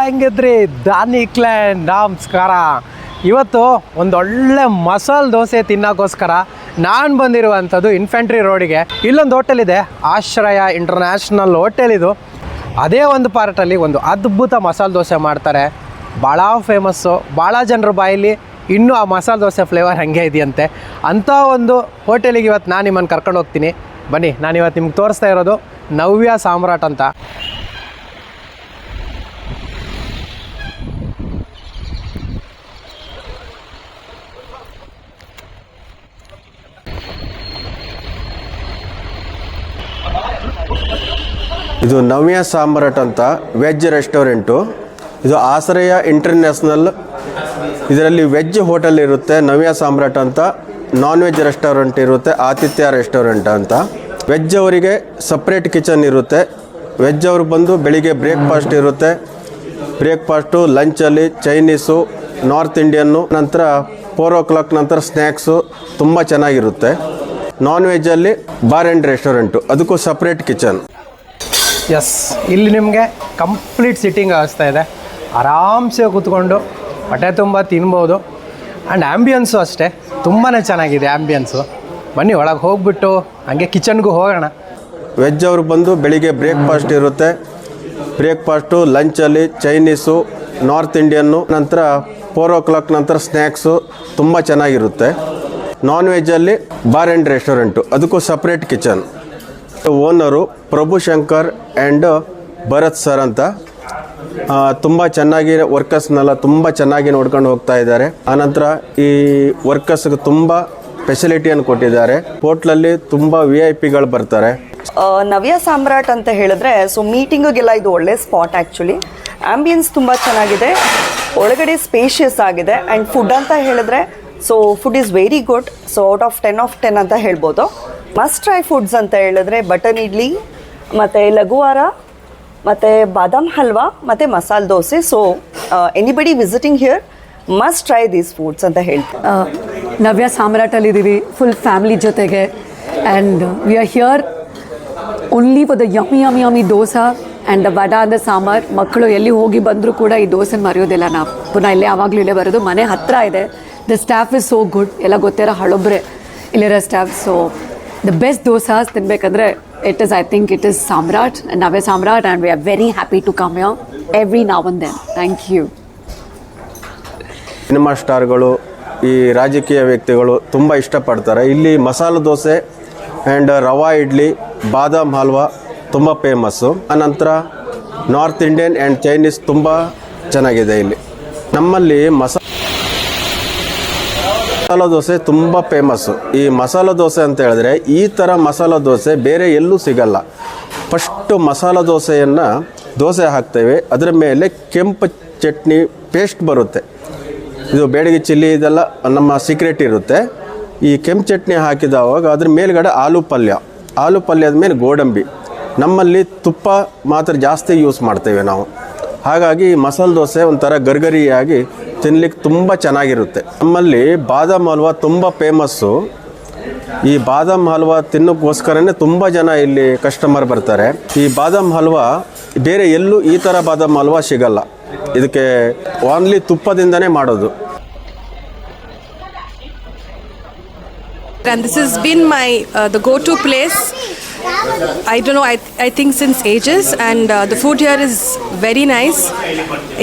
ಹೆಂಗಿದ್ರಿ ದಾನಿ ಕ್ಲ್ಯಾಂಡ್ ನಮಸ್ಕಾರ. ಇವತ್ತು ಒಂದೊಳ್ಳೆ ಮಸಾಲೆ ದೋಸೆ ತಿನ್ನೋಕ್ಕೋಸ್ಕರ ನಾನು ಬಂದಿರುವಂಥದ್ದು ಇನ್ಫೆಂಟ್ರಿ ರೋಡಿಗೆ. ಇಲ್ಲೊಂದು ಹೋಟೆಲ್ ಇದೆ, ಆಶ್ರಯ ಇಂಟರ್ನ್ಯಾಷನಲ್ ಹೋಟೆಲ್. ಇದು ಅದೇ ಒಂದು ಪಾರ್ಟಲ್ಲಿ ಒಂದು ಅದ್ಭುತ ಮಸಾಲೆ ದೋಸೆ ಮಾಡ್ತಾರೆ. ಭಾಳ ಫೇಮಸ್ಸು, ಭಾಳ ಜನರ ಬಾಯಲ್ಲಿ ಇನ್ನೂ ಆ ಮಸಾಲೆ ದೋಸೆ ಫ್ಲೇವರ್ ಹಾಗೆ ಇದೆಯಂತೆ. ಅಂಥ ಒಂದು ಹೋಟೆಲಿಗೆ ಇವತ್ತು ನಾನು ನಿಮ್ಮನ್ನು ಕರ್ಕೊಂಡು ಹೋಗ್ತೀನಿ. ಬನ್ನಿ, ನಾನಿವತ್ತು ನಿಮ್ಗೆ ತೋರಿಸ್ತಾ ಇರೋದು ನವ್ಯ ಸಾಮ್ರಾಟ್ ಅಂತ. ಇದು ನವ್ಯ ಸಾಮ್ರಾಟ್ ಅಂತ ವೆಜ್ ರೆಸ್ಟೋರೆಂಟು. ಇದು ಆಶ್ರಯ ಇಂಟರ್ನ್ಯಾಷನಲ್, ಇದರಲ್ಲಿ ವೆಜ್ ಹೋಟೆಲ್ ಇರುತ್ತೆ. ನವ್ಯ ಸಾಮ್ರಾಟ್ ಅಂತ ನಾನ್ ವೆಜ್ ರೆಸ್ಟೋರೆಂಟ್ ಇರುತ್ತೆ, ಆತಿಥ್ಯ ರೆಸ್ಟೋರೆಂಟ್ ಅಂತ. ವೆಜ್ ಅವರಿಗೆ ಸಪ್ರೇಟ್ ಕಿಚನ್ ಇರುತ್ತೆ. ವೆಜ್ ಅವರು ಬಂದು ಬೆಳಿಗ್ಗೆ ಬ್ರೇಕ್ಫಾಸ್ಟ್ ಇರುತ್ತೆ. ಬ್ರೇಕ್ಫಾಸ್ಟು, ಲಂಚಲ್ಲಿ ಚೈನೀಸು, ನಾರ್ತ್ ಇಂಡಿಯನ್ನು, ನಂತರ 4 o'clock ನಂತರ ಸ್ನ್ಯಾಕ್ಸು ತುಂಬ ಚೆನ್ನಾಗಿರುತ್ತೆ. ನಾನ್ ವೆಜ್ಜಲ್ಲಿ ಬಾರ್ ಆ್ಯಂಡ್ ರೆಸ್ಟೋರೆಂಟು, ಅದಕ್ಕೂ ಸಪ್ರೇಟ್ ಕಿಚನ್. ಎಸ್, ಇಲ್ಲಿ ನಿಮಗೆ ಕಂಪ್ಲೀಟ್ ಸಿಟ್ಟಿಂಗ್ ವ್ಯವಸ್ಥೆ ಇದೆ. ಆರಾಮ್ಸೆ ಕೂತ್ಕೊಂಡು ಹೊಟ್ಟೆ ತುಂಬ ತಿನ್ಬೋದು. ಆ್ಯಂಡ್ ಆ್ಯಂಬಿಯನ್ಸು ಅಷ್ಟೇ ತುಂಬಾ ಚೆನ್ನಾಗಿದೆ ಆ್ಯಂಬಿಯನ್ಸು. ಬನ್ನಿ ಒಳಗೆ ಹೋಗ್ಬಿಟ್ಟು ಹಂಗೆ ಕಿಚನ್ಗೂ ಹೋಗೋಣ. ವೆಜ್ ಅವರು ಬಂದು ಬೆಳಿಗ್ಗೆ ಬ್ರೇಕ್ಫಾಸ್ಟ್ ಇರುತ್ತೆ. ಬ್ರೇಕ್ಫಾಸ್ಟು, ಲಂಚಲ್ಲಿ ಚೈನೀಸು, ನಾರ್ತ್ ಇಂಡಿಯನ್ನು, ನಂತರ 4 o'clock ನಂತರ ಸ್ನ್ಯಾಕ್ಸು ತುಂಬ ಚೆನ್ನಾಗಿರುತ್ತೆ. ನಾನ್ ವೆಜ್ಜಲ್ಲಿ ಬಾರ್ ಆ್ಯಂಡ್ ರೆಸ್ಟೋರೆಂಟು, ಅದಕ್ಕೂ separate kitchen. Owner Prabhushankar and Bharat sir ಅಂತ. ತುಂಬ ಚೆನ್ನಾಗಿ ವರ್ಕರ್ಸ್ನೆಲ್ಲ ತುಂಬ ಚೆನ್ನಾಗಿ ನೋಡ್ಕೊಂಡು ಹೋಗ್ತಾ ಇದ್ದಾರೆ. ಆನಂತರ ಈ ವರ್ಕರ್ಸ್ಗೆ ತುಂಬ ಫೆಸಿಲಿಟಿಯನ್ನು ಕೊಟ್ಟಿದ್ದಾರೆ. ಹೋಟ್ಲಲ್ಲಿ ತುಂಬ VIP ಗಳು ಬರ್ತಾರೆ. ನವ್ಯ ಸಾಮ್ರಾಟ್ ಅಂತ ಹೇಳಿದ್ರೆ ಸೊ ಮೀಟಿಂಗಿಗೆಲ್ಲ ಇದು ಒಳ್ಳೆ ಸ್ಪಾಟ್. ಆ್ಯಕ್ಚುಲಿ ಆ್ಯಂಬಿಯನ್ಸ್ ತುಂಬ ಚೆನ್ನಾಗಿದೆ, ಒಳಗಡೆ ಸ್ಪೇಷಿಯಸ್ ಆಗಿದೆ. ಆ್ಯಂಡ್ ಫುಡ್ ಅಂತ ಹೇಳಿದ್ರೆ so food is very good. So out of 10 of 10 ಅಂತ ಹೇಳ್ಬೋದು. ಮಸ್ಟ್ ಟ್ರೈ ಫುಡ್ಸ್ ಅಂತ ಹೇಳಿದ್ರೆ ಬಟನ್ ಇಡ್ಲಿ, ಮತ್ತು ಲಘುವಾರ, ಮತ್ತು ಬಾದಾಮ್ ಹಲ್ವಾ, ಮತ್ತು masala dosa. So anybody visiting here must try these foods ಅಂತ ಹೇಳ್ತೀನಿ. ನವ್ಯ ಸಾಮ್ರಾಟಲ್ಲಿದ್ದೀವಿ ಫುಲ್ ಫ್ಯಾಮಿಲಿ ಜೊತೆಗೆ. And we are here only for the yummy dosa and the vada ಅಂದ ಸಾಂಬಾರ್. ಮಕ್ಕಳು ಎಲ್ಲಿ ಹೋಗಿ ಬಂದರೂ ಕೂಡ ಈ ದೋಸೆನ ಮರೆಯೋದಿಲ್ಲ. ನಾವು ಪುನಃ ಇಲ್ಲೇ ಆವಾಗಲೂ ಇಲ್ಲೇ ಬರೋದು. ಮನೆ ಹತ್ತಿರ ಇದೆ. The staff is so good. ಎಲ್ಲ ಗೊತ್ತಿರೋ ಹಳೊಬ್ಬರೇ ಇಲ್ಲಿರೋ staff. So the best dosas ತಿನ್ನಬೇಕಂದ್ರೆ it is, I think it is Samrat, Navya Samrat, and we are very happy to come here every now and then. Thank you. Cinema ಸ್ಟಾರ್ಗಳು, ಈ ರಾಜಕೀಯ ವ್ಯಕ್ತಿಗಳು ತುಂಬ ಇಷ್ಟಪಡ್ತಾರೆ. ಇಲ್ಲಿ ಮಸಾಲೆ ದೋಸೆ ಆ್ಯಂಡ್ ರವಾ ಇಡ್ಲಿ, ಬಾದಾಮ್ ಹಲ್ವಾ ತುಂಬ ಫೇಮಸ್ಸು. ಆನಂತರ ನಾರ್ತ್ ಇಂಡಿಯನ್ ಆ್ಯಂಡ್ ಚೈನೀಸ್ ತುಂಬ ಚೆನ್ನಾಗಿದೆ. ಇಲ್ಲಿ ನಮ್ಮಲ್ಲಿ ಮಸಾಲ ದೋಸೆ ತುಂಬ ಫೇಮಸ್ಸು. ಈ ಮಸಾಲ ದೋಸೆ ಅಂತ ಹೇಳಿದ್ರೆ ಈ ಥರ ಮಸಾಲ ದೋಸೆ ಬೇರೆ ಎಲ್ಲೂ ಸಿಗಲ್ಲ. ಫಸ್ಟು ಮಸಾಲ ದೋಸೆಯನ್ನು ದೋಸೆ ಹಾಕ್ತೇವೆ, ಅದರ ಮೇಲೆ ಕೆಂಪು ಚಟ್ನಿ ಪೇಸ್ಟ್ ಬರುತ್ತೆ. ಇದು ಬೇಡಿಗೆ ಚಿಲ್ಲಿ ಇದೆಲ್ಲ ನಮ್ಮ ಸೀಕ್ರೆಟ್ ಇರುತ್ತೆ. ಈ ಕೆಂಪು ಚಟ್ನಿ ಹಾಕಿದವಾಗ ಅದ್ರ ಮೇಲ್ಗಡೆ ಆಲೂ ಪಲ್ಯದ ಮೇಲೆ ಗೋಡಂಬಿ. ನಮ್ಮಲ್ಲಿ ತುಪ್ಪ ಮಾತ್ರ ಜಾಸ್ತಿ ಯೂಸ್ ಮಾಡ್ತೇವೆ ನಾವು. ಹಾಗಾಗಿ ಮಸಾಲೆ ದೋಸೆ ಒಂಥರ ಗರ್ಗರಿಯಾಗಿ ತಿನ್ನಲಿಕ್ಕೆ ತುಂಬ ಚೆನ್ನಾಗಿರುತ್ತೆ. ನಮ್ಮಲ್ಲಿ ಬಾದಾಮ್ ಹಲ್ವಾ ತುಂಬ ಫೇಮಸ್ಸು. ಈ ಬಾದಾಮ್ ಹಲ್ವಾ ತಿನ್ನೋಕ್ಕೋಸ್ಕರನೇ ತುಂಬ ಜನ ಇಲ್ಲಿ ಕಸ್ಟಮರ್ ಬರ್ತಾರೆ. ಈ ಬಾದಾಮ್ ಹಲ್ವಾ ಬೇರೆ ಎಲ್ಲೂ ಈ ಥರ ಬಾದಾಮ್ ಹಲ್ವಾ ಸಿಗಲ್ಲ. ಇದಕ್ಕೆ ಓನ್ಲಿ ತುಪ್ಪದಿಂದನೇ ಮಾಡೋದು. And this has been my the go-to place. I don't know, I think since ages, and the food here is very nice,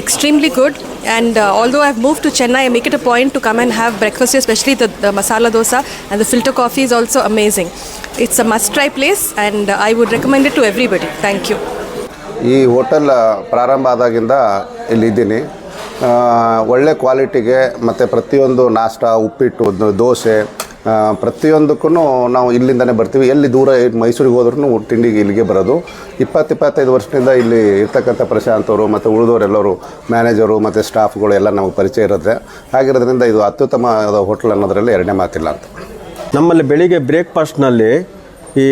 extremely good. And although I've moved to Chennai, I make it a point to come and have breakfast here, especially the masala dosa, and the filter coffee is also amazing. It's a must-try place, and I would recommend it to everybody. Thank you. ಈ hotel ಪ್ರಾರಂಭ ಆದಾಗಿಂದ ಇಲ್ಲಿದ್ದೀನಿ. ಒಳ್ಳೆ ಕ್ವಾಲಿಟಿಗೆ ಮತ್ತು ಪ್ರತಿಯೊಂದು ನಾಷ್ಟ, ಉಪ್ಪಿಟ್ಟು, ದೋಸೆ ಪ್ರತಿಯೊಂದಕ್ಕೂ ನಾವು ಇಲ್ಲಿಂದನೇ ಬರ್ತೀವಿ. ಎಲ್ಲಿ ದೂರ ಮೈಸೂರಿಗೆ ಹೋದ್ರೂ ತಿಂಡಿಗೆ ಇಲ್ಲಿಗೆ ಬರೋದು. 20-25 ವರ್ಷದಿಂದ ಇಲ್ಲಿ ಇರ್ತಕ್ಕಂಥ ಪ್ರಶಾಂತ್ ಅವರು ಮತ್ತು ಉಳಿದವರೆಲ್ಲರೂ ಮ್ಯಾನೇಜರು ಮತ್ತು ಸ್ಟಾಫ್ಗಳು ಎಲ್ಲ ನಮಗೆ ಪರಿಚಯ ಇರುತ್ತೆ. ಹಾಗಿರೋದ್ರಿಂದ ಇದು ಅತ್ಯುತ್ತಮವಾದ ಹೋಟ್ಲ್ ಅನ್ನೋದರಲ್ಲಿ ಎರಡನೇ ಮಾತಿಲ್ಲ ಅಂತ. ನಮ್ಮಲ್ಲಿ ಬೆಳಿಗ್ಗೆ ಬ್ರೇಕ್ಫಾಸ್ಟ್ನಲ್ಲಿ ಈ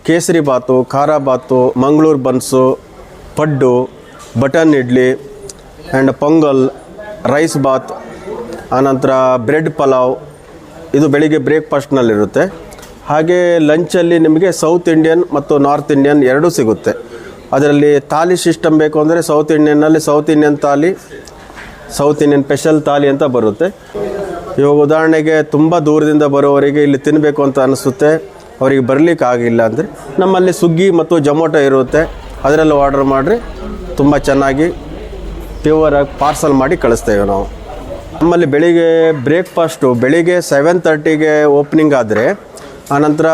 kesari bath, khara bath, Mangaluru buns, paddu, button idli and pongal, rice bath, ಆನಂತರ ಬ್ರೆಡ್ ಪಲಾವ್, ಇದು ಬೆಳಿಗ್ಗೆ ಬ್ರೇಕ್ಫಾಸ್ಟ್ನಲ್ಲಿರುತ್ತೆ. ಹಾಗೆ ಲಂಚಲ್ಲಿ ನಿಮಗೆ ಸೌತ್ ಇಂಡಿಯನ್ ಮತ್ತು ನಾರ್ತ್ ಇಂಡಿಯನ್ ಎರಡೂ ಸಿಗುತ್ತೆ. ಅದರಲ್ಲಿ ಥಾಲಿ ಸಿಸ್ಟಮ್ ಬೇಕು ಅಂದರೆ ಸೌತ್ ಇಂಡಿಯನ್ನಲ್ಲಿ south Indian thali, south Indian special thali ಅಂತ ಬರುತ್ತೆ. ಇವಾಗ ಉದಾಹರಣೆಗೆ ತುಂಬ ದೂರದಿಂದ ಬರೋವರಿಗೆ ಇಲ್ಲಿ ತಿನ್ನಬೇಕು ಅಂತ ಅನಿಸುತ್ತೆ, ಅವರಿಗೆ ಬರಲಿಕ್ಕೆ ಆಗಿಲ್ಲ ಅಂದರೆ ನಮ್ಮಲ್ಲಿ ಸ್ವಿಗ್ಗಿ ಮತ್ತು ಜೊಮೊಟೊ ಇರುತ್ತೆ, ಅದರಲ್ಲಿ ಆರ್ಡರ್ ಮಾಡಿರಿ, ತುಂಬ ಚೆನ್ನಾಗಿ ಪ್ಯೂವರಾಗಿ ಪಾರ್ಸಲ್ ಮಾಡಿ ಕಳಿಸ್ತೇವೆ ನಾವು. ನಮ್ಮಲ್ಲಿ ಬೆಳಿಗ್ಗೆ ಬ್ರೇಕ್ಫಾಸ್ಟು ಬೆಳಿಗ್ಗೆ 7:30ಗೆ ಓಪನಿಂಗ್ ಆದರೆ ಆನಂತರ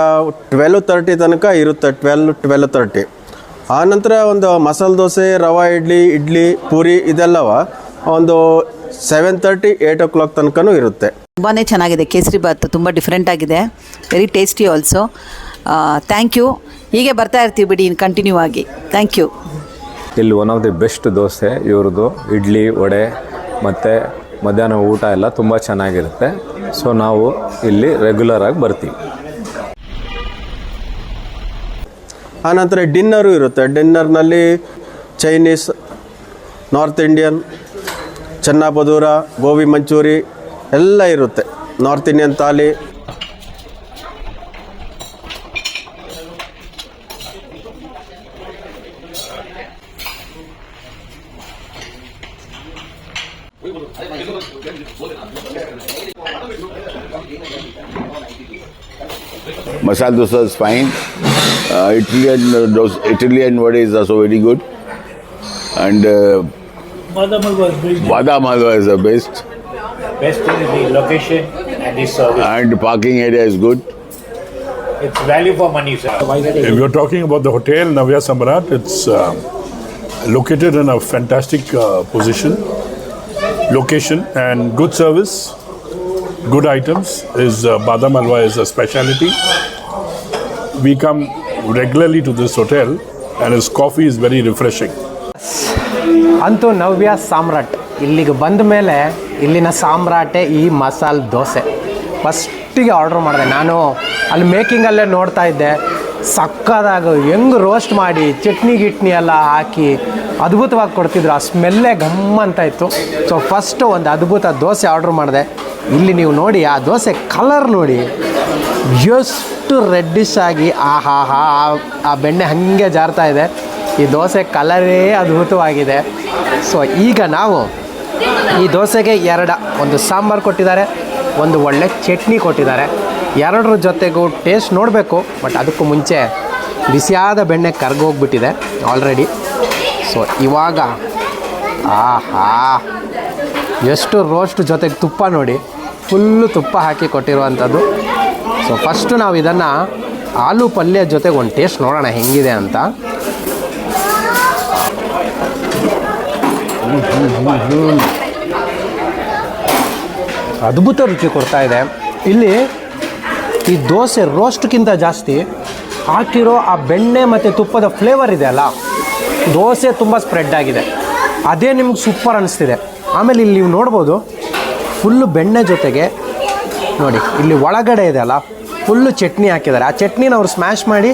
12:30 ತನಕ ಇರುತ್ತೆ. 12:30 ಆನಂತರ ಒಂದು ಮಸಾಲೆ ದೋಸೆ, ರವಾ ಇಡ್ಲಿ, ಪೂರಿ ಇದೆಲ್ಲವ ಒಂದು 7:30, 8 o'clock ತನಕನೂ ಇರುತ್ತೆ. ತುಂಬಾ ಚೆನ್ನಾಗಿದೆ. ಕೇಸರಿ ಬಾತ್ ತುಂಬ ಡಿಫ್ರೆಂಟ್ ಆಗಿದೆ, very tasty also. Thank you. ಹೀಗೆ ಬರ್ತಾ ಇರ್ತೀವಿ ಬಿಡಿ ಕಂಟಿನ್ಯೂ ಆಗಿ. Thank you. ಇಲ್ಲಿ one of the best dosa ಇವ್ರದ್ದು. ಇಡ್ಲಿ, ವಡೆ ಮತ್ತು ಮಧ್ಯಾಹ್ನ ಊಟ ಎಲ್ಲ ತುಂಬ ಚೆನ್ನಾಗಿರುತ್ತೆ. ಸೊ ನಾವು ಇಲ್ಲಿ ರೆಗ್ಯುಲರಾಗಿ ಬರ್ತೀವಿ. ಆನಂತರ ಡಿನ್ನರು ಇರುತ್ತೆ. ಡಿನ್ನರ್ನಲ್ಲಿ ಚೈನೀಸ್, ನಾರ್ತ್ ಇಂಡಿಯನ್, ಚೆನ್ನ ಬದೂರ, ಗೋಬಿ ಮಂಚೂರಿ ಎಲ್ಲ ಇರುತ್ತೆ. North Indian thali. Masala dosa is fine. Italian vada is also very good. And Badam halwa is the best. Best is the location and the service. And parking area is good. It's value for money, sir. If you're talking about the hotel Navya Samrat, it's located in a fantastic position, location, and good service, good items. Badam halwa is a specialty. We come regularly to this hotel, and his coffee is very refreshing. ಅಂತೂ ನವ್ಯ ಸಾಮ್ರಾಟ್ ಇಲ್ಲಿಗೆ ಬಂದ ಮೇಲೆ ಇಲ್ಲಿನ ಸಾಮ್ರಾಟೆ ಈ ಮಸಾಲೆ ದೋಸೆ. ಫಸ್ಟಿಗೆ order ಮಾಡಿದೆ ನಾನು. ಅಲ್ಲಿ ಮೇಕಿಂಗಲ್ಲೇ ನೋಡ್ತಾ ಇದ್ದೆ, ಸಕ್ಕದಾಗ ಹೆಂಗೆ ರೋಸ್ಟ್ ಮಾಡಿ ಚಟ್ನಿ ಗಿಟ್ನಿ ಎಲ್ಲ ಹಾಕಿ ಅದ್ಭುತವಾಗಿ ಕೊಡ್ತಿದ್ರು. ಆ ಸ್ಮೆಲ್ಲೇ ಘಮ್ ಅಂತ ಇತ್ತು. ಸೊ ಫಸ್ಟು ಒಂದು ಅದ್ಭುತ ದೋಸೆ ಆರ್ಡ್ರ್ ಮಾಡಿದೆ. ಇಲ್ಲಿ ನೀವು ನೋಡಿ ಆ ದೋಸೆ ಕಲರ್ ನೋಡಿ, ಎಷ್ಟು ರೆಡ್ಡಿಶ್ ಆಗಿ ಆ ಬೆಣ್ಣೆ ಹಾಗೆ ಜಾರ್ತಾ ಇದೆ. ಈ ದೋಸೆ ಕಲರೇ ಅದ್ಭುತವಾಗಿದೆ. ಸೊ ಈಗ ನಾವು ಈ ದೋಸೆಗೆ ಒಂದು ಸಾಂಬಾರು ಕೊಟ್ಟಿದ್ದಾರೆ, ಒಂದು ಒಳ್ಳೆ ಚಟ್ನಿ ಕೊಟ್ಟಿದ್ದಾರೆ. ಎರಡರ ಜೊತೆಗೂ ಟೇಸ್ಟ್ ನೋಡಬೇಕು. ಬಟ್ ಅದಕ್ಕೂ ಮುಂಚೆ ಬಿಸಿಯಾದ ಬೆಣ್ಣೆ ಕರ್ಗೋಗ್ಬಿಟ್ಟಿದೆ ಆಲ್ರೆಡಿ. ಸೊ ಇವಾಗ ಎಷ್ಟು ರೋಸ್ಟ್ ಜೊತೆಗೆ ತುಪ್ಪ ನೋಡಿ, ಫುಲ್ಲು ತುಪ್ಪ ಹಾಕಿ ಕೊಟ್ಟಿರುವಂಥದ್ದು. ಸೊ ಫಸ್ಟು ನಾವು ಇದನ್ನು ಆಲೂ ಪಲ್ಯ ಜೊತೆಗೆ ಒಂದು ಟೇಸ್ಟ್ ನೋಡೋಣ ಹೆಂಗಿದೆ ಅಂತ. ಅದ್ಭುತ ರುಚಿ ಕೊಡ್ತಾ ಇದೆ. ಇಲ್ಲಿ ಈ ದೋಸೆ ರೋಸ್ಟ್ಗಿಂತ ಜಾಸ್ತಿ ಹಾಕಿರೋ ಆ ಬೆಣ್ಣೆ ಮತ್ತು ತುಪ್ಪದ ಫ್ಲೇವರ್ ಇದೆ ಅಲ್ಲ, ದೋಸೆ ತುಂಬ ಸ್ಪ್ರೆಡ್ ಆಗಿದೆ. ಅದೇ ನಿಮ್ಗೆ ಸೂಪರ್ ಅನ್ನಿಸ್ತಿದೆ. ಆಮೇಲೆ ಇಲ್ಲಿ ನೀವು ನೋಡ್ಬೋದು, ಫುಲ್ಲು ಬೆಣ್ಣೆ ಜೊತೆಗೆ ನೋಡಿ ಇಲ್ಲಿ ಒಳಗಡೆ ಇದೆ ಅಲ್ಲ, ಫುಲ್ಲು ಚಟ್ನಿ ಹಾಕಿದ್ದಾರೆ. ಆ ಚಟ್ನಿನ ಅವ್ರು ಸ್ಮ್ಯಾಶ್ ಮಾಡಿ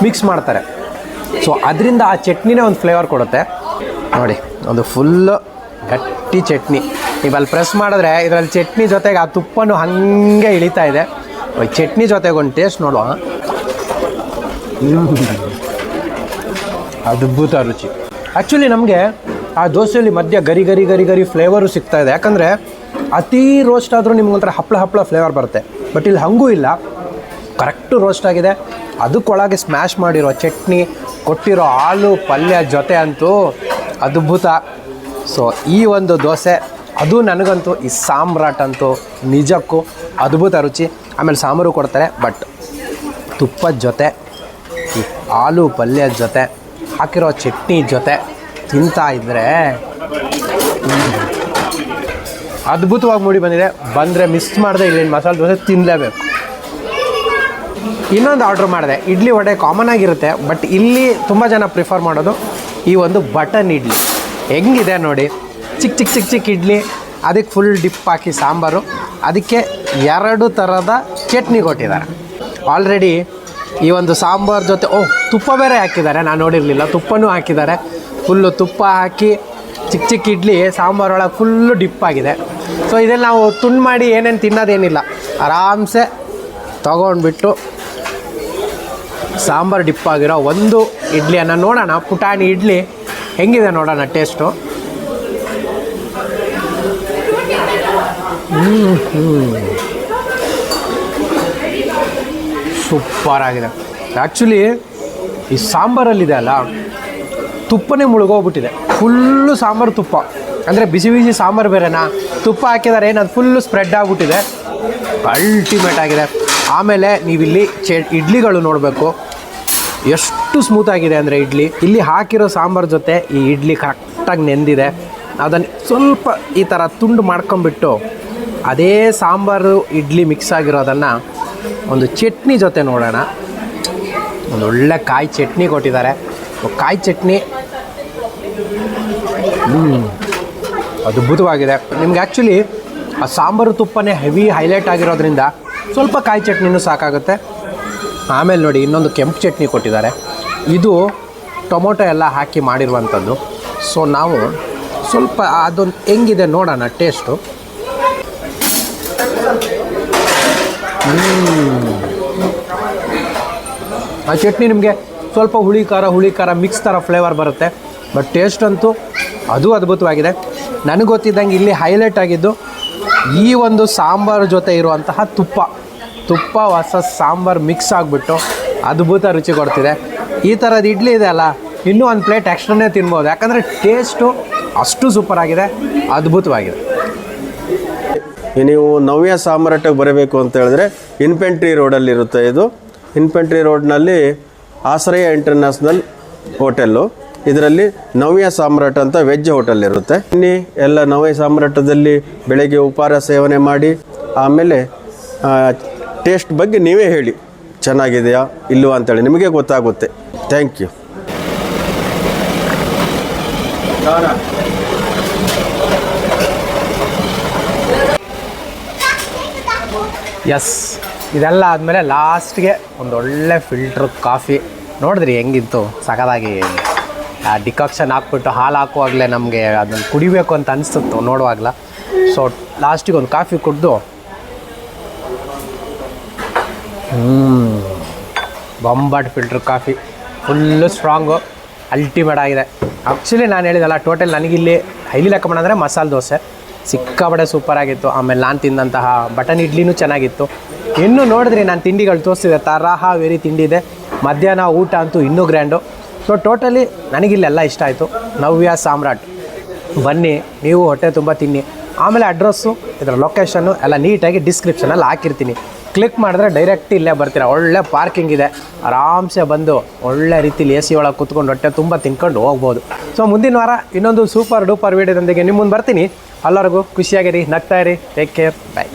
ಮಿಕ್ಸ್ ಮಾಡ್ತಾರೆ. ಸೊ ಅದರಿಂದ ಆ ಚಟ್ನಿನೇ ಒಂದು ಫ್ಲೇವರ್ ಕೊಡುತ್ತೆ. ನೋಡಿ ಒಂದು ಫುಲ್ಲು ಗಟ್ಟಿ ಚಟ್ನಿ. ನೀವು ಅಲ್ಲಿ ಪ್ರೆಸ್ ಮಾಡಿದ್ರೆ ಇದರಲ್ಲಿ ಚಟ್ನಿ ಜೊತೆಗೆ ಆ ತುಪ್ಪನೂ ಹಾಗೆ ಇಳಿತಾ ಇದೆ. ಚಟ್ನಿ ಜೊತೆಗೆ ಒಂದು ಟೇಸ್ಟ್ ನೋಡುವ. ಅದ್ಭುತ ರುಚಿ. ಆ್ಯಕ್ಚುಲಿ ನಮಗೆ ಆ ದೋಸೆಯಲ್ಲಿ ಮಧ್ಯ ಗರಿ ಗರಿ ಗರಿ ಗರಿ ಫ್ಲೇವರು ಸಿಗ್ತಾ ಇದೆ. ಯಾಕಂದರೆ ಅತಿ ರೋಸ್ಟ್ ಆದರೂ ನಿಮ್ಗೊಂಥರ ಹಪ್ಪಳ ಫ್ಲೇವರ್ ಬರುತ್ತೆ. ಬಟ್ ಇಲ್ಲಿ ಹಾಗೂ ಇಲ್ಲ, ಕರೆಕ್ಟು ರೋಸ್ಟ್ ಆಗಿದೆ. ಅದಕ್ಕೊಳಗೆ ಸ್ಮ್ಯಾಶ್ ಮಾಡಿರೋ ಚಟ್ನಿ, ಕೊಟ್ಟಿರೋ ಆಲೂ ಪಲ್ಯ ಜೊತೆ ಅಂತೂ ಅದ್ಭುತ. ಸೊ ಈ ಒಂದು ದೋಸೆ ಅದು ನನಗಂತೂ ಈ ಸಾಮ್ರಾಟ್ ಅಂತೂ ನಿಜಕ್ಕೂ ಅದ್ಭುತ ರುಚಿ. ಆಮೇಲೆ ಸಾಂಬಾರು ಕೊಡ್ತಾರೆ, ಬಟ್ ತುಪ್ಪದ ಜೊತೆ ಈ ಆಲೂ ಪಲ್ಯ ಜೊತೆ ಹಾಕಿರೋ ಚಟ್ನಿ ಜೊತೆ ತಿಂತಾ ಇದ್ದರೆ ಅದ್ಭುತವಾಗಿ ಮೂಡಿ ಬಂದಿದೆ. ಬಂದರೆ ಮಿಸ್ ಮಾಡದೆ ಇಲ್ಲಿನ ಮಸಾಲೆ ದೋಸೆ ತಿನ್ನಲೇಬೇಕು. ಇನ್ನೊಂದು ಆರ್ಡ್ರ್ ಮಾಡಿದೆ. ಇಡ್ಲಿ ವಡೆ ಕಾಮನ್ ಆಗಿರುತ್ತೆ, ಬಟ್ ಇಲ್ಲಿ ತುಂಬ ಜನ ಪ್ರಿಫರ್ ಮಾಡೋದು ಈ ಒಂದು ಬಟನ್ ಇಡ್ಲಿ. ಹೆಂಗಿದೆ ನೋಡಿ, ಚಿಕ್ಕ ಚಿಕ್ಕ ಚಿಕ್ಕ ಚಿಕ್ಕ ಇಡ್ಲಿ, ಅದಕ್ಕೆ ಫುಲ್ ಡಿಪ್ ಹಾಕಿ ಸಾಂಬಾರು, ಅದಕ್ಕೆ 2 ಥರದ ಚಟ್ನಿ ಕೊಟ್ಟಿದ್ದಾರೆ. ಆಲ್ರೆಡಿ ಈ ಒಂದು ಸಾಂಬಾರು ಜೊತೆ ತುಪ್ಪ ಬೇರೆ ಹಾಕಿದ್ದಾರೆ, ನಾನು ನೋಡಿರಲಿಲ್ಲ, ತುಪ್ಪನೂ ಹಾಕಿದ್ದಾರೆ. ಫುಲ್ಲು ತುಪ್ಪ ಹಾಕಿ ಚಿಕ್ಕ ಚಿಕ್ಕ ಇಡ್ಲಿ ಸಾಂಬಾರೊಳಗೆ ಫುಲ್ಲು ಡಿಪ್ ಆಗಿದೆ. ಸೊ ಇದನ್ನು ನಾವು ತುಂಡು ಮಾಡಿ ಏನೇನು ತಿನ್ನೋದೇನಿಲ್ಲ, ಆರಾಮ್ಸೆ ತೊಗೊಂಡ್ಬಿಟ್ಟು ಸಾಂಬಾರು ಡಿಪ್ ಆಗಿರೋ ಒಂದು ಇಡ್ಲಿಯನ್ನು ನೋಡೋಣ. ಪುಟಾಣಿ ಇಡ್ಲಿ ಹೆಂಗಿದೆ ನೋಡೋಣ ಟೇಸ್ಟು. ಸೂಪರ್ ಆಗಿದೆ. ಆ್ಯಕ್ಚುಲಿ ಈ ಸಾಂಬಾರಲ್ಲಿದೆ ಅಲ್ಲ, ತುಪ್ಪನೇ ಮುಳುಗೋಗ್ಬಿಟ್ಟಿದೆ. ಫುಲ್ಲು ಸಾಂಬಾರು ತುಪ್ಪ, ಅಂದರೆ ಬಿಸಿ ಬಿಸಿ ಸಾಂಬಾರು ಬೇರೆನಾ, ತುಪ್ಪ ಹಾಕಿದ್ದಾರೆ, ಏನದು ಫುಲ್ಲು ಸ್ಪ್ರೆಡ್ ಆಗಿಬಿಟ್ಟಿದೆ. ಅಲ್ಟಿಮೇಟ್ ಆಗಿದೆ. ಆಮೇಲೆ ನೀವಿಲ್ಲಿ ಇಡ್ಲಿಗಳು ನೋಡಬೇಕು, ಎಷ್ಟು ಸ್ಮೂತಾಗಿದೆ ಅಂದರೆ ಇಡ್ಲಿ. ಇಲ್ಲಿ ಹಾಕಿರೋ ಸಾಂಬಾರು ಜೊತೆ ಈ ಇಡ್ಲಿ ಕರೆಕ್ಟಾಗಿ ನೆಂದಿದೆ. ಅದನ್ನು ಸ್ವಲ್ಪ ಈ ಥರ ತುಂಡು ಮಾಡ್ಕೊಂಬಿಟ್ಟು ಅದೇ ಸಾಂಬಾರು ಇಡ್ಲಿ ಮಿಕ್ಸ್ ಆಗಿರೋದನ್ನು ಒಂದು ಚಟ್ನಿ ಜೊತೆ ನೋಡೋಣ. ಒಂದು ಒಳ್ಳೆ ಕಾಯಿ ಚಟ್ನಿ ಕೊಟ್ಟಿದ್ದಾರೆ. ಕಾಯಿ ಚಟ್ನಿ ಅದ್ಭುತವಾಗಿದೆ. ನಿಮ್ಗೆ ಆ್ಯಕ್ಚುಲಿ ಆ ಸಾಂಬಾರು ತುಪ್ಪನೇ ಹೆವಿ ಹೈಲೈಟ್ ಆಗಿರೋದ್ರಿಂದ ಸ್ವಲ್ಪ ಕಾಯಿ ಚಟ್ನಿನೂ ಸಾಕಾಗುತ್ತೆ. ಆಮೇಲೆ ನೋಡಿ ಇನ್ನೊಂದು ಕೆಂಪು ಚಟ್ನಿ ಕೊಟ್ಟಿದ್ದಾರೆ. ಇದು ಟೊಮೊಟೊ ಎಲ್ಲ ಹಾಕಿ ಮಾಡಿರುವಂಥದ್ದು. ಸೊ ನಾವು ಸ್ವಲ್ಪ ಅದೊಂದು ಹೆಂಗಿದೆ ನೋಡೋಣ ಟೇಸ್ಟು. ಆ ಚಟ್ನಿ ನಿಮಗೆ ಸ್ವಲ್ಪ ಹುಳಿ ಖಾರ ಮಿಕ್ಸ್ ಥರ ಫ್ಲೇವರ್ ಬರುತ್ತೆ. ಬಟ್ ಟೇಸ್ಟ್ ಅಂತೂ ಅದು ಅದ್ಭುತವಾಗಿದೆ. ನನಗೆ ಗೊತ್ತಿದ್ದಂಗೆ ಇಲ್ಲಿ ಹೈಲೈಟ್ ಆಗಿದ್ದು ಈ ಒಂದು ಸಾಂಬಾರು ಜೊತೆ ಇರುವಂತಹ ತುಪ್ಪ ಹೊಸ ಸಾಂಬಾರು ಮಿಕ್ಸ್ ಆಗಿಬಿಟ್ಟು ಅದ್ಭುತ ರುಚಿ ಕೊಡ್ತಿದೆ. ಈ ಥರದ ಇಡ್ಲಿ ಇದೆ ಅಲ್ಲ, ಇನ್ನೂ ಒಂದು ಪ್ಲೇಟ್ ಎಕ್ಸ್ಟ್ರಾನೇ ತಿನ್ಬೋದು, ಯಾಕಂದರೆ ಟೇಸ್ಟು ಅಷ್ಟು ಸೂಪರಾಗಿದೆ, ಅದ್ಭುತವಾಗಿದೆ. ನೀವು ನವ್ಯ ಸಾಮ್ರಾಟಕ್ಕೆ ಬರಬೇಕು ಅಂತ ಹೇಳಿದ್ರೆ ಇನ್ಫೆಂಟ್ರಿ ರೋಡಲ್ಲಿರುತ್ತೆ. ಇದು ಇನ್ಫೆಂಟ್ರಿ ರೋಡ್ನಲ್ಲಿ ಆಶ್ರಯ ಇಂಟರ್ನ್ಯಾಷನಲ್ ಹೋಟೆಲ್ಲು. ಇದರಲ್ಲಿ ನವ್ಯ ಸಾಮ್ರಾಟ್ ಅಂತ ವೆಜ್ ಹೋಟೆಲ್ ಇರುತ್ತೆ. ಇನ್ನಿ ಎಲ್ಲ ನವ್ಯ ಸಾಮ್ರಾಟದಲ್ಲಿ ಬೆಳಗ್ಗೆ ಉಪಹಾರ ಸೇವನೆ ಮಾಡಿ ಆಮೇಲೆ ಟೇಸ್ಟ್ ಬಗ್ಗೆ ನೀವೇ ಹೇಳಿ ಚೆನ್ನಾಗಿದೆಯಾ ಇಲ್ಲವಾ ಅಂತೇಳಿ, ನಿಮಗೆ ಗೊತ್ತಾಗುತ್ತೆ. Thank you. ಎಸ್, ಇದೆಲ್ಲ ಆದಮೇಲೆ ಲಾಸ್ಟ್ಗೆ ಒಂದೊಳ್ಳೆ ಫಿಲ್ಟ್ರ್ ಕಾಫಿ. ನೋಡಿದ್ರಿ ಹೆಂಗಿತ್ತು ಸಖತ್ತಾಗಿ. ಡಿಕಾಕ್ಷನ್ ಹಾಕ್ಬಿಟ್ಟು ಹಾಲು ಹಾಕುವಾಗಲೇ ನಮಗೆ ಅದನ್ನು ಕುಡಿಬೇಕು ಅಂತ ಅನಿಸ್ತಿತ್ತು ನೋಡುವಾಗಲ. ಸೊ ಲಾಸ್ಟಿಗೆ ಒಂದು ಕಾಫಿ ಕುಡಿದು ಬೊಂಬಾಟ್ filter coffee, full strong, ultimate ಆಗಿದೆ. ಆ್ಯಕ್ಚುಲಿ ನಾನು ಹೇಳಿದಲ್ಲ, ಟೋಟಲ್ ನನಗಿಲ್ಲಿ ಹೈಲಿ ಲೆಕ್ಕ ಅಂದರೆ ಮಸಾಲೆ ದೋಸೆ ಸಿಕ್ಕಾಬಡೆ ಸೂಪರಾಗಿತ್ತು. ಆಮೇಲೆ ನಾನು ತಿಂದಂತಹ ಬಟನ್ ಇಡ್ಲಿನೂ ಚೆನ್ನಾಗಿತ್ತು. ಇನ್ನೂ ನೋಡಿದ್ರಿ ನಾನು ತಿಂಡಿಗಳು ತೋರಿಸಿದೆ, ತರಹವೇರಿ ತಿಂಡಿ ಇದೆ. ಮಧ್ಯಾಹ್ನ ಊಟ ಅಂತೂ ಇನ್ನೂ ಗ್ರ್ಯಾಂಡು. ಸೊ ಟೋಟಲಿ ನನಗಿಲ್ಲೆಲ್ಲ ಇಷ್ಟ ಆಯಿತು. ನವ್ಯ ಸಾಮ್ರಾಟ್ ಬನ್ನಿ, ನೀವು ಹೊಟ್ಟೆ ತುಂಬ ತಿನ್ನಿ. ಆಮೇಲೆ ಅಡ್ರೆಸ್ಸು, ಇದರ ಲೊಕೇಶನ್ನು ಎಲ್ಲ ನೀಟಾಗಿ ಡಿಸ್ಕ್ರಿಪ್ಷನಲ್ಲಿ ಹಾಕಿರ್ತೀನಿ. ಕ್ಲಿಕ್ ಮಾಡಿದ್ರೆ ಡೈರೆಕ್ಟ್ ಇಲ್ಲೇ ಬರ್ತೀರಾ. ಒಳ್ಳೆ ಪಾರ್ಕಿಂಗ್ ಇದೆ, ಆರಾಮ್ಸೆ ಬಂದು ಒಳ್ಳೆ ರೀತಿಲಿ AC ಒಳಗೆ ಕೂತ್ಕೊಂಡು ಹೊಟ್ಟೆ ತುಂಬ ತಿನ್ಕೊಂಡು ಹೋಗ್ಬೋದು. ಸೊ ಮುಂದಿನ ವಾರ ಇನ್ನೊಂದು ಸೂಪರ್ ಡೂಪರ್ ವೀಡಿಯೋದೊಂದಿಗೆ ನಿಮ್ಮ ಮುಂದೆ ಬರ್ತೀನಿ. ಎಲ್ಲರಿಗೂ ಖುಷಿಯಾಗಿರಿ, ನಗ್ತಾ ಇರಿ, ಟೇಕ್ ಕೇರ್, ಬಾಯ್.